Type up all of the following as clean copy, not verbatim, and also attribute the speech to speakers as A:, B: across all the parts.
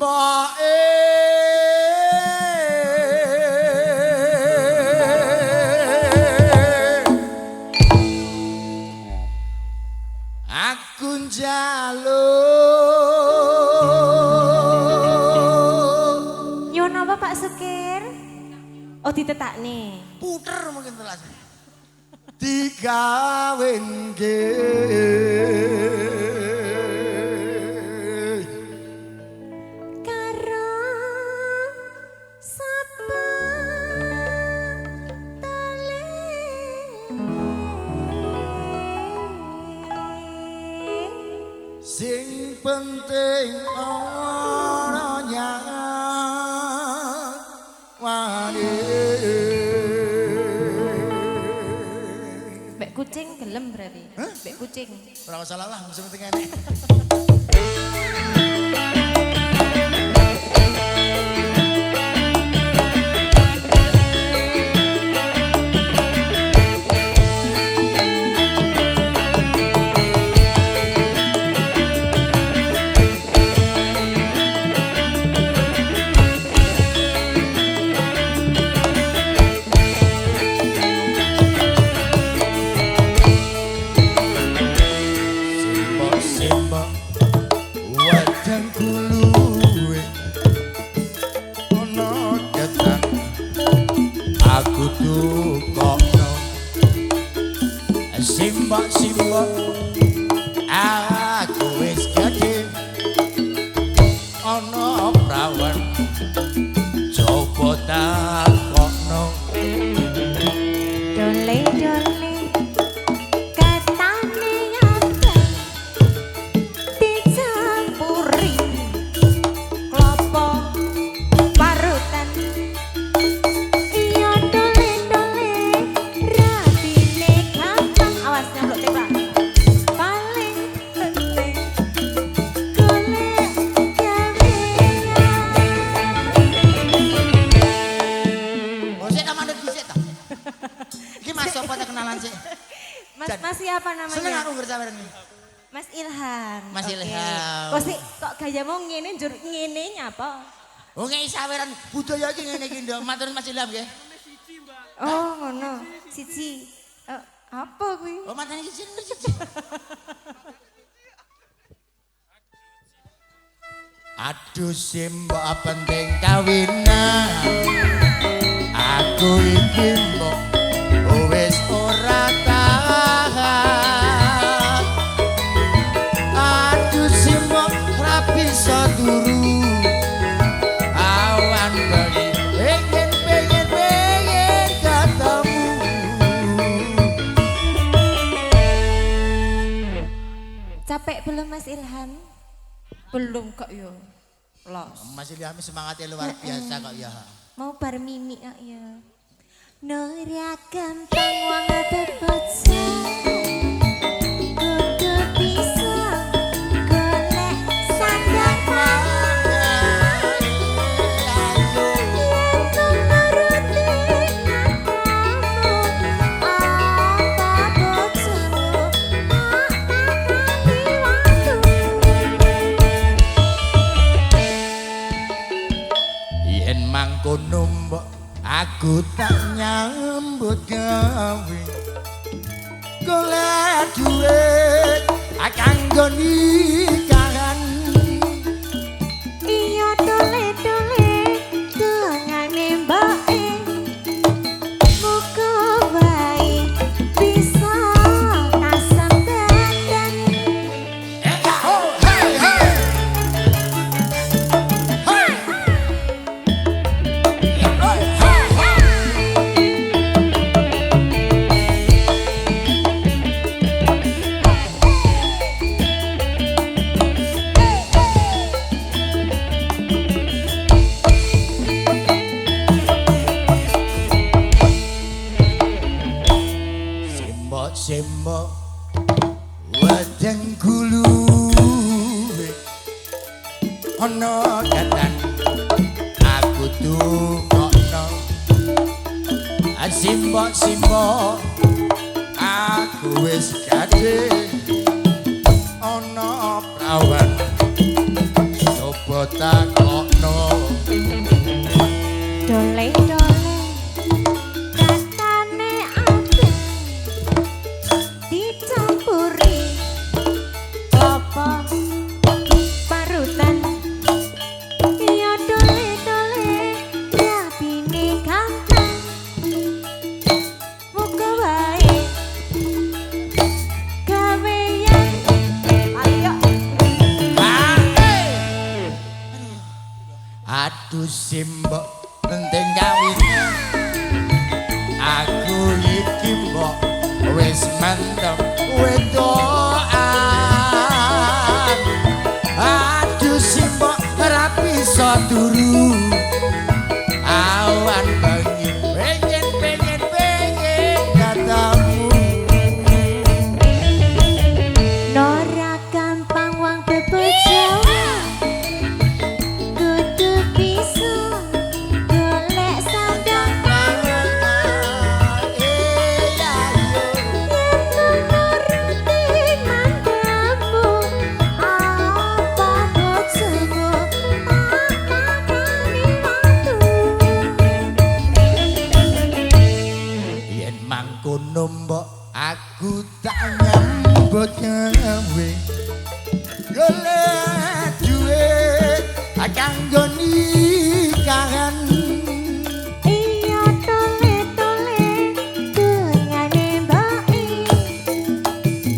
A: Mbake aku njaluk
B: nyon apa Pak Sukir? Oh ditetakne.
A: puter mungkin telas digawengke
B: Karo sapa tali
A: sing penting ora nyawani
B: Mbek kucing gelem berarti. Mbek kucing.
A: ora salah lah mesti penting enek aku dukokno simbok aku wis gede ana prawan coba takokno
B: Dole katane apa dicampuri klopo parutan iya dole rapine gampang awas nyampluk tepak paling penting golek
A: oh sik ta mandek dhisik ta iki mas sapa ta kenalan sik
B: Mas siapa namanya?
A: seneng aku ngerjaweran iki
B: Mas Ilham.
A: Mas
B: Oke.
A: Ilham.
B: Kok gayamu ngene njur ngene nyapa?
A: oh ngeki saweran budaya iki ngene iki ndok matur Mas Ilham nggih
B: Oh, ngono. Siji. Apa kuwi?
A: oh matane siji aduh simbok penting kawinan aku iki mbok wis ora tahan aduh simbok ora bisa turu awan bengi pengen ketemu
B: Capek belum Mas Ilham? Belum kok yo. Los.
A: Mas Ilham semangatnya luar biasa kok ya
B: Mau bar mimik kok ya. Nora gampang wong bebocah. Kudu bisa golek sandang
A: yen mangkono mbok aku tak nyambut gawe golek duit kanggo nikahan
B: iya dole dongane mbake muga wae bisa kasembedan
A: oh hey hey hey Simbok wadeng guluwe ana katan aku tukokno simbok aku wis gede ana prawan coba takokno
B: Dole-dole katane akeh dicampuri apa parutan ya dole-dole rapine gampang muga wae gawean ayo
A: aduh simbok penting kawin aku iki mbok wis mantep wedoan aduh simbok ora bisa turu awan bengi pengen katamu
B: Nora gampang wong bebojo kudu bisa golek sandang
A: yen mangkono mbok aku tak nyambut gawe golek duit kanggo nikahan
B: Iya tole-tole donyane mbake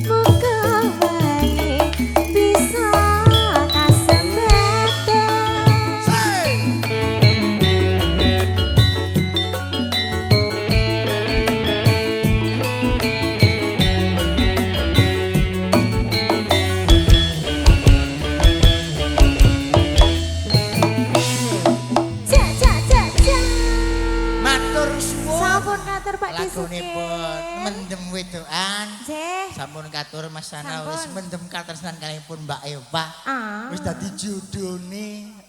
B: muga wae bisa kasempatan
A: matur suwun
B: Sampun katur Pak
A: lagunipun mendem wedokan
B: Nggih.
A: sampun katur Mas Sana
B: Sampun.
A: wis mendem katresnan kalihipun Mbak Ewa
B: Ah.
A: wis dadi judone